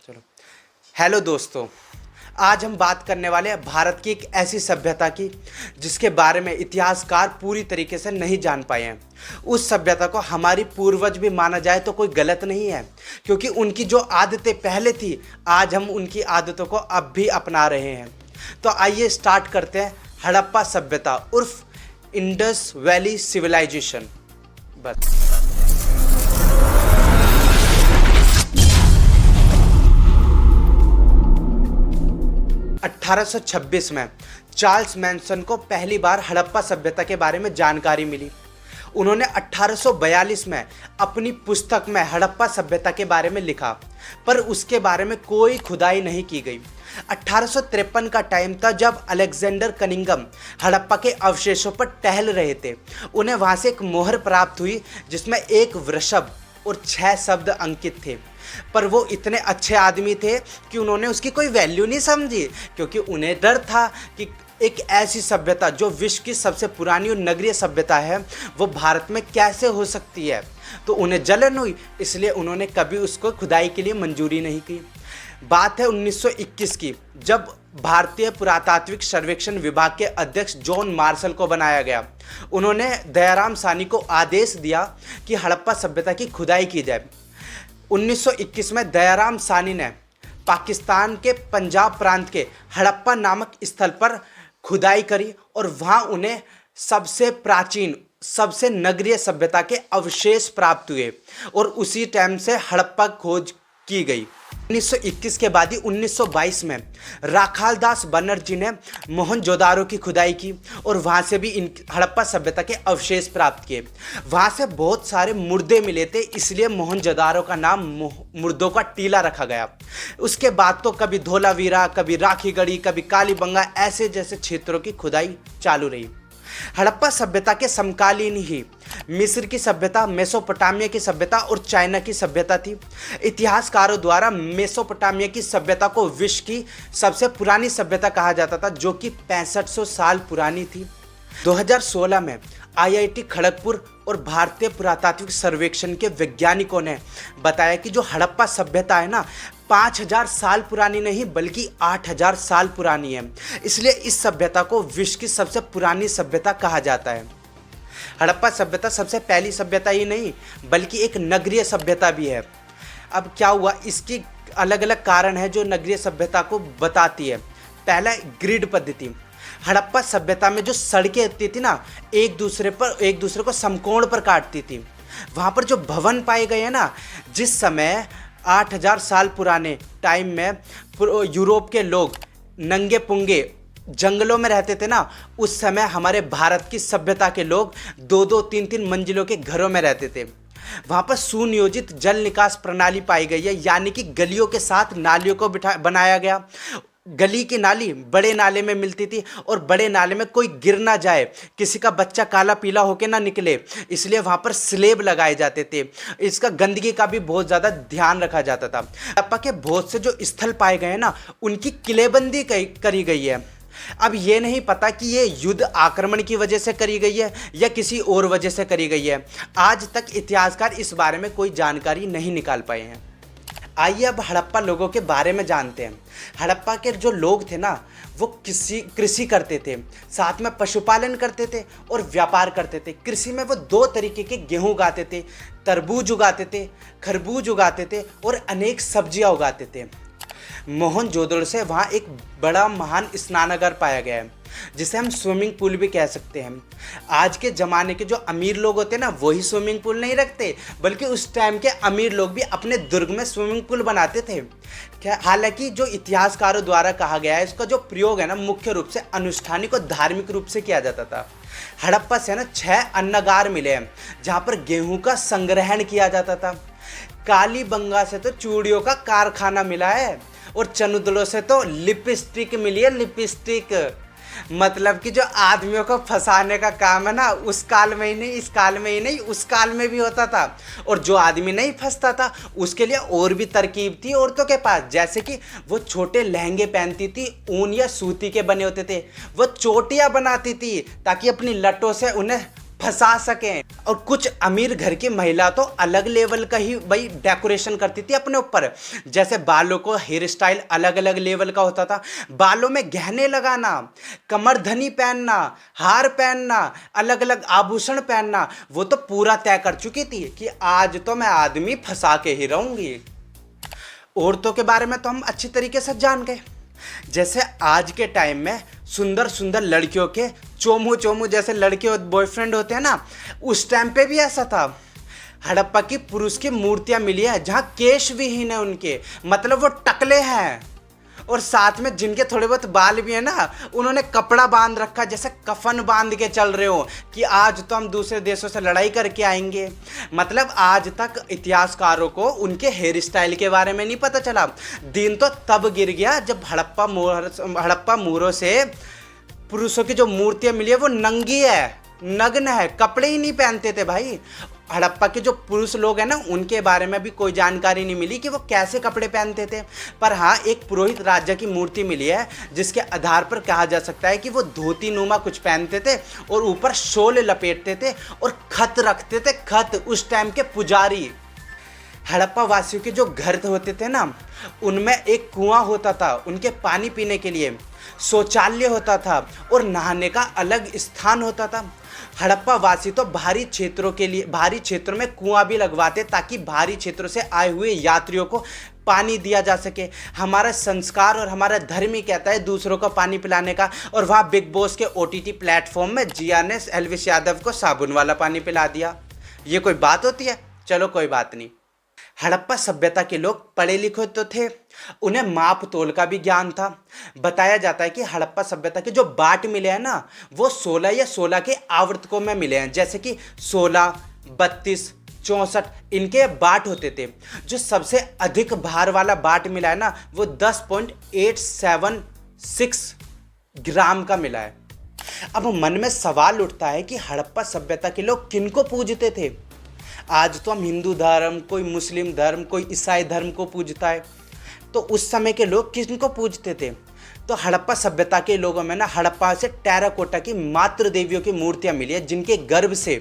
चलो। हेलो दोस्तों, आज हम बात करने वाले हैं भारत की एक ऐसी सभ्यता की जिसके बारे में इतिहासकार पूरी तरीके से नहीं जान पाए हैं। उस सभ्यता को हमारी पूर्वज भी माना जाए तो कोई गलत नहीं है, क्योंकि उनकी जो आदतें पहले थी आज हम उनकी आदतों को अब भी अपना रहे हैं। तो आइए स्टार्ट करते हैं हड़प्पा सभ्यता उर्फ इंडस वैली सिविलाइजेशन। बस 1826 में चार्ल्स मैनसन को पहली बार हड़प्पा सभ्यता के बारे में जानकारी मिली। उन्होंने 1842 में अपनी पुस्तक में हड़प्पा सभ्यता के बारे में लिखा, पर उसके बारे में कोई खुदाई नहीं की गई। 1853 का टाइम था जब अलेक्जेंडर कनिंघम हड़प्पा के अवशेषों पर टहल रहे थे। उन्हें वहां से एक मोहर प्राप्त हुई जिसमें एक वृषभ और 6 शब्द अंकित थे, पर वो इतने अच्छे आदमी थे कि उन्होंने उसकी कोई वैल्यू नहीं समझी, क्योंकि उन्हें डर था कि एक ऐसी सभ्यता जो विश्व की सबसे पुरानी और नगरीय सभ्यता है वो भारत में कैसे हो सकती है। तो उन्हें जलन हुई, इसलिए उन्होंने कभी उसको खुदाई के लिए मंजूरी नहीं की। बात है 1921 की, जब भारतीय पुरातात्विक सर्वेक्षण विभाग के अध्यक्ष जॉन मार्शल को बनाया गया। उन्होंने दयाराम सानी को आदेश दिया कि हड़प्पा सभ्यता की खुदाई की जाए। 1921 में दयाराम सानी ने पाकिस्तान के पंजाब प्रांत के हड़प्पा नामक स्थल पर खुदाई करी और वहां उन्हें सबसे प्राचीन, सबसे नगरीय सभ्यता के अवशेष प्राप्त हुए और उसी टाइम से हड़प्पा खोज की गई। 1921 के बाद ही 1922 में राखालदास बनर्जी ने मोहनजोदारो की खुदाई की और वहाँ से भी इन हड़प्पा सभ्यता के अवशेष प्राप्त किए। वहाँ से बहुत सारे मुर्दे मिले थे, इसलिए मोहनजोदारो का नाम मुर्दों का टीला रखा गया। उसके बाद तो कभी धोलावीरा, कभी राखीगढ़ी, कभी कालीबंगा, ऐसे जैसे क्षेत्रों की खुदाई चालू रही। हड़प्पा सभ्यता के समकालीन ही मिस्र की सभ्यता, मेसोपोटामिया की सभ्यता और चाइना की सभ्यता थी। इतिहासकारों द्वारा मेसोपोटामिया की सभ्यता को विश्व की सबसे पुरानी सभ्यता कहा जाता था, जो कि 6500 साल पुरानी थी। 2016 में IIT खड़गपुर और भारतीय पुरातात्विक सर्वेक्षण के वैज्ञानिकों ने बताया कि जो हड़प्पा सभ्यता है ना, 5000 साल पुरानी नहीं बल्कि 8000 साल पुरानी है। इसलिए इस सभ्यता को विश्व की सबसे पुरानी सभ्यता कहा जाता है। हड़प्पा सभ्यता सबसे पहली सभ्यता ही नहीं बल्कि एक नगरीय सभ्यता भी है। अब क्या हुआ, इसकी अलग अलग कारण है जो नगरीय सभ्यता को बताती है। पहला, ग्रिड पद्धति। हड़प्पा सभ्यता में जो सड़कें होती थी ना, एक दूसरे को समकोण पर काटती थी। वहाँ पर जो भवन पाए गए हैं ना, जिस समय 8000 साल पुराने टाइम में यूरोप के लोग नंगे पुंगे जंगलों में रहते थे ना, उस समय हमारे भारत की सभ्यता के लोग 2-2, 3-3 मंजिलों के घरों में रहते थे। वहाँ पर सुनियोजित जल निकास प्रणाली पाई गई है, यानी कि गलियों के साथ नालियों को बनाया गया। गली की नाली बड़े नाले में मिलती थी और बड़े नाले में कोई गिर ना जाए, किसी का बच्चा काला पीला होके ना निकले, इसलिए वहाँ पर स्लेब लगाए जाते थे। इसका गंदगी का भी बहुत ज़्यादा ध्यान रखा जाता था। हड़प्पा के बहुत से जो स्थल पाए गए हैं ना, उनकी किलेबंदी करी गई है। अब ये नहीं पता कि ये युद्ध आक्रमण की वजह से करी गई है या किसी और वजह से करी गई है। आज तक इतिहासकार इस बारे में कोई जानकारी नहीं निकाल पाए हैं। आइए अब हड़प्पा लोगों के बारे में जानते हैं। हड़प्पा के जो लोग थे ना, वो कृषि करते थे, साथ में पशुपालन करते थे और व्यापार करते थे। कृषि में वो 2 तरीके के गेहूं उगाते थे, तरबूज उगाते थे, खरबूज उगाते थे और अनेक सब्जियां उगाते थे। मोहनजोदड़ो से वहाँ एक बड़ा महान स्नानागार पाया गया है, जिसे हम स्विमिंग पूल भी कह सकते हैं। आज के ज़माने के जो अमीर लोग होते हैं ना, वही स्विमिंग पूल नहीं रखते, बल्कि उस टाइम के अमीर लोग भी अपने दुर्ग में स्विमिंग पूल बनाते थे। क्या हालांकि जो इतिहासकारों द्वारा कहा गया है, इसका जो प्रयोग है ना, मुख्य रूप से अनुष्ठानिक और धार्मिक रूप से किया जाता था। हड़प्पा से ना 6 अन्नागार मिले हैं जहाँ पर गेहूँ का संग्रहण किया जाता था। कालीबंगा से तो चूड़ियों का कारखाना मिला है और चनुदड़ो से तो लिपस्टिक मिली है, लिपस्टिक। मतलब कि जो आदमियों को फंसाने का काम है ना, उस काल में ही नहीं, इस काल में ही नहीं, उस काल में भी होता था। और जो आदमी नहीं फंसता था उसके लिए और भी तरकीब थी औरतों के पास, जैसे कि वो छोटे लहंगे पहनती थी, ऊन या सूती के बने होते थे। वो चोटियाँ बनाती थी ताकि अपनी लटों से उन्हें फंसा सकें। और कुछ अमीर घर की महिला तो अलग लेवल का ही भाई डेकोरेशन करती थी अपने ऊपर। जैसे बालों को हेयर स्टाइल अलग अलग लेवल का होता था, बालों में गहने लगाना, कमरधनी पहनना, हार पहनना, अलग अलग आभूषण पहनना, वो तो पूरा तय कर चुकी थी कि आज तो मैं आदमी फंसा के ही रहूंगी। औरतों के बारे में तो हम अच्छी तरीके से जान गए। जैसे आज के टाइम में सुंदर सुंदर लड़कियों के चोमू चोमू जैसे लड़के और बॉयफ्रेंड होते हैं ना, उस टाइम पे भी ऐसा था। हड़प्पा की पुरुष की मूर्तियां मिली है जहां केश विहीन है उनके, मतलब वो टकले हैं। और साथ में जिनके थोड़े बहुत बाल भी है ना, उन्होंने कपड़ा बांध रखा, जैसे कफन बांध के चल रहे हो कि आज तो हम दूसरे देशों से लड़ाई करके आएंगे। मतलब आज तक इतिहासकारों को उनके हेयर स्टाइल के बारे में नहीं पता चला। दिन तो तब गिर गया जब हड़प्पा मूरों से पुरुषों की जो मूर्तियां मिली है वो नंगी है, नग्न है, कपड़े ही नहीं पहनते थे भाई। हड़प्पा के जो पुरुष लोग हैं ना, उनके बारे में भी कोई जानकारी नहीं मिली कि वो कैसे कपड़े पहनते थे। पर हाँ, एक पुरोहित राजा की मूर्ति मिली है जिसके आधार पर कहा जा सकता है कि वो धोती नुमा कुछ पहनते थे और ऊपर शोल लपेटते थे और खत रखते थे। खत उस टाइम के पुजारी। हड़प्पा वासियों के जो घर होते थे ना, उनमें एक कुआं होता था उनके पानी पीने के लिए, शौचालय होता था और नहाने का अलग स्थान होता था। हड़प्पा वासी तो भारी क्षेत्रों में कुआं भी लगवाते ताकि भारी क्षेत्रों से आए हुए यात्रियों को पानी दिया जा सके। हमारा संस्कार और हमारा धर्म ही कहता है दूसरों को पानी पिलाने का। और वहाँ बिग बॉस के OTT प्लेटफॉर्म में जिया ने एल्विस यादव को साबुन वाला पानी पिला दिया। ये कोई बात होती है? चलो कोई बात नहीं। हड़प्पा सभ्यता के लोग पढ़े लिखे तो थे, उन्हें माप तोल का भी ज्ञान था। बताया जाता है कि हड़प्पा सभ्यता के जो बाट मिले हैं ना, वो 16 या 16 के आवर्तकों में मिले हैं, जैसे कि 16, 32, 64 इनके बाट होते थे। जो सबसे अधिक भार वाला बाट मिला है ना, वो 10.876 ग्राम का मिला है। अब मन में सवाल उठता है कि हड़प्पा सभ्यता के लोग किनको पूजते थे? आज तो हम हिंदू धर्म, कोई मुस्लिम धर्म, कोई ईसाई धर्म को पूजता है, तो उस समय के लोग किनको पूजते थे? तो हड़प्पा सभ्यता के लोगों में ना हड़प्पा से टेराकोटा की मातृ देवियों की मूर्तियां मिली है जिनके गर्भ से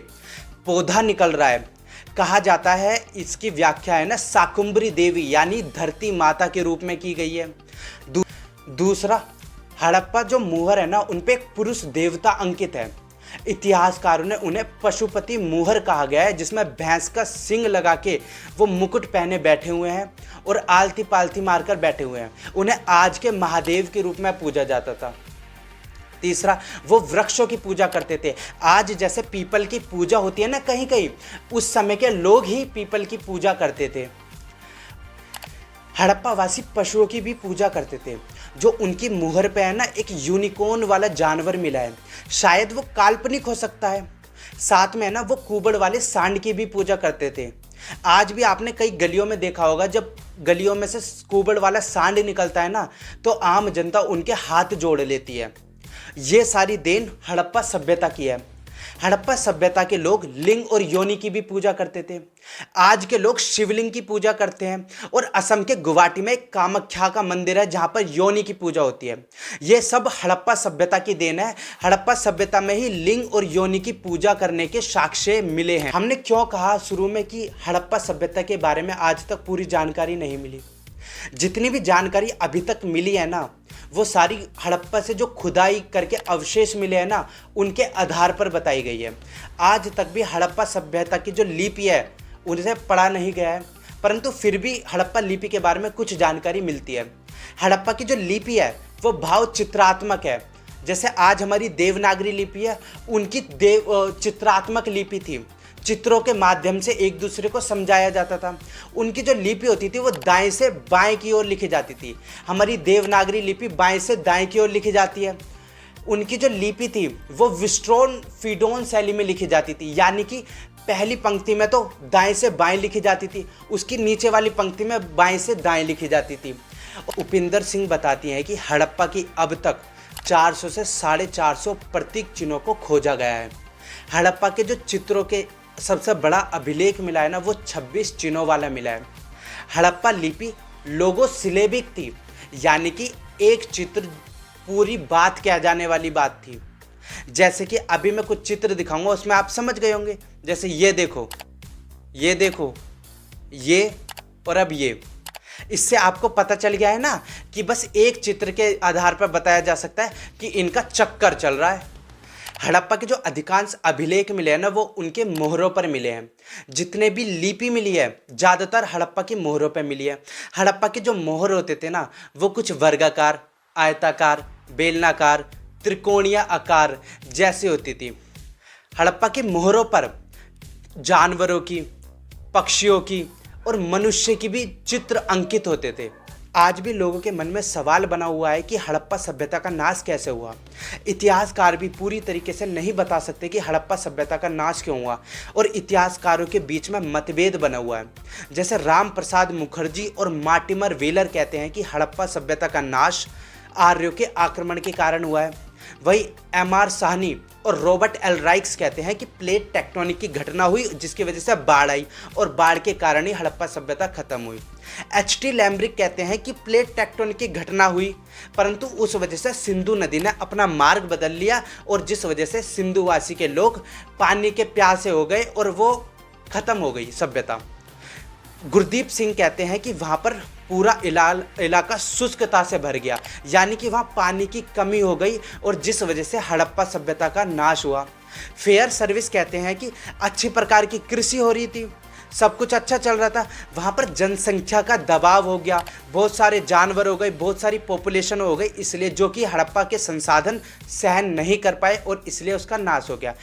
पौधा निकल रहा है। कहा जाता है इसकी व्याख्या है ना शाकुंभरी देवी यानी धरती माता के रूप में की गई है। दूसरा, हड़प्पा जो मुहर है ना, उन पे एक पुरुष देवता अंकित है। इतिहासकारों ने उन्हें पशुपति मुहर कहा गया है, जिसमें भैंस का सिंग लगा के वो मुकुट पहने बैठे हुए हैं और आलती पालती मारकर बैठे हुए हैं। उन्हें आज के महादेव के रूप में पूजा जाता था। तीसरा, वो वृक्षों की पूजा करते थे। आज जैसे पीपल की पूजा होती है ना कहीं कहीं, उस समय के लोग ही पीपल की पूजा करते थे। हड़प्पा वासी पशुओं की भी पूजा करते थे। जो उनकी मुहर पे है ना, एक यूनिकॉर्न वाला जानवर मिला है, शायद वो काल्पनिक हो सकता है। साथ में है ना, वो कुबड़ वाले सांड की भी पूजा करते थे। आज भी आपने कई गलियों में देखा होगा, जब गलियों में से कुबड़ वाला सांड निकलता है ना, तो आम जनता उनके हाथ जोड़ लेती है। ये सारी देन हड़प्पा सभ्यता की है। हड़प्पा सभ्यता के लोग लिंग और योनि की भी पूजा करते थे। आज के लोग शिवलिंग की पूजा करते हैं। और असम के गुवाहाटी में एक कामाख्या का मंदिर है जहां पर योनि की पूजा होती है। ये सब हड़प्पा सभ्यता की देन है। हड़प्पा सभ्यता में ही लिंग और योनि की पूजा करने के साक्ष्य मिले हैं। हमने क्यों कहा शुरू में कि हड़प्पा सभ्यता के बारे में आज तक पूरी जानकारी नहीं मिली? जितनी भी जानकारी अभी तक मिली है ना, वो सारी हड़प्पा से जो खुदाई करके अवशेष मिले हैं ना, उनके आधार पर बताई गई है। आज तक भी हड़प्पा सभ्यता की जो लिपि है उनसे पढ़ा नहीं गया है, परंतु फिर भी हड़प्पा लिपि के बारे में कुछ जानकारी मिलती है। हड़प्पा की जो लिपि है वो भाव चित्रात्मक है। जैसे आज हमारी देवनागरी लिपि है, उनकी चित्रात्मक लिपि थी। चित्रों के माध्यम से एक दूसरे को समझाया जाता था। उनकी जो लिपि होती थी वो दाएं से बाएं की ओर लिखी जाती थी। हमारी देवनागरी लिपि बाएं से दाएं की ओर लिखी जाती है। उनकी जो लिपि थी वो विस्ट्रोन फीडोन शैली में लिखी जाती थी, यानी कि पहली पंक्ति में तो दाएं से बाएं लिखी जाती थी, उसकी नीचे वाली पंक्ति में बाएं से दाएं लिखी जाती थी। उपिंदर सिंह बताती हैं कि हड़प्पा की अब तक 400 से 450 प्रतीक चिन्हों को खोजा गया है। हड़प्पा के जो चित्रों के सबसे बड़ा अभिलेख मिला है ना, वो 26 चिन्हों वाला मिला है। हड़प्पा लिपि लोगोसिलेबिक थी, यानी कि एक चित्र पूरी बात कह जाने वाली बात थी। जैसे कि अभी मैं कुछ चित्र दिखाऊंगा, उसमें आप समझ गए होंगे। जैसे ये देखो, ये देखो, ये और अब ये। इससे आपको पता चल गया है ना कि बस एक चित्र के आधार पर बताया जा सकता है कि इनका चक्कर चल रहा है। हड़प्पा के जो अधिकांश अभिलेख मिले हैं ना, वो उनके मोहरों पर मिले हैं। जितने भी लिपि मिली है ज़्यादातर हड़प्पा की मोहरों पर मिली है। हड़प्पा के जो मोहर होते थे ना, वो कुछ वर्गाकार, आयताकार, बेलनाकार, त्रिकोणीय आकार जैसी होती थी। हड़प्पा की मोहरों पर जानवरों की, पक्षियों की और मनुष्य की भी चित्र अंकित होते थे। आज भी लोगों के मन में सवाल बना हुआ है कि हड़प्पा सभ्यता का नाश कैसे हुआ। इतिहासकार भी पूरी तरीके से नहीं बता सकते कि हड़प्पा सभ्यता का नाश क्यों हुआ, और इतिहासकारों के बीच में मतभेद बना हुआ है। जैसे राम प्रसाद मुखर्जी और मार्टिमर वेलर कहते हैं कि हड़प्पा सभ्यता का नाश आर्यों के आक्रमण के कारण हुआ है। वही एम.आर. साहनी और रॉबर्ट एल राइक्स कहते हैं कि प्लेट टेक्टोनिक की घटना हुई, जिसकी वजह से बाढ़ आई और बाढ़ के कारण ही हड़प्पा सभ्यता खत्म हुई। एच.टी. लैम्ब्रिक कहते हैं कि प्लेट टेक्टोनिक की घटना हुई, परंतु उस वजह से सिंधु नदी ने अपना मार्ग बदल लिया, और जिस वजह से सिंधुवासी के लोग पानी के प्यासे हो गए और वो खत्म हो गई सभ्यता। गुरदीप सिंह कहते हैं कि वहाँ पर पूरा इलाका शुष्कता से भर गया, यानी कि वहाँ पानी की कमी हो गई, और जिस वजह से हड़प्पा सभ्यता का नाश हुआ। फेयर सर्विस कहते हैं कि अच्छी प्रकार की कृषि हो रही थी, सब कुछ अच्छा चल रहा था, वहाँ पर जनसंख्या का दबाव हो गया, बहुत सारे जानवर हो गए, बहुत सारी पॉपुलेशन हो गई, इसलिए जो कि हड़प्पा के संसाधन सहन नहीं कर पाए और इसलिए उसका नाश हो गया।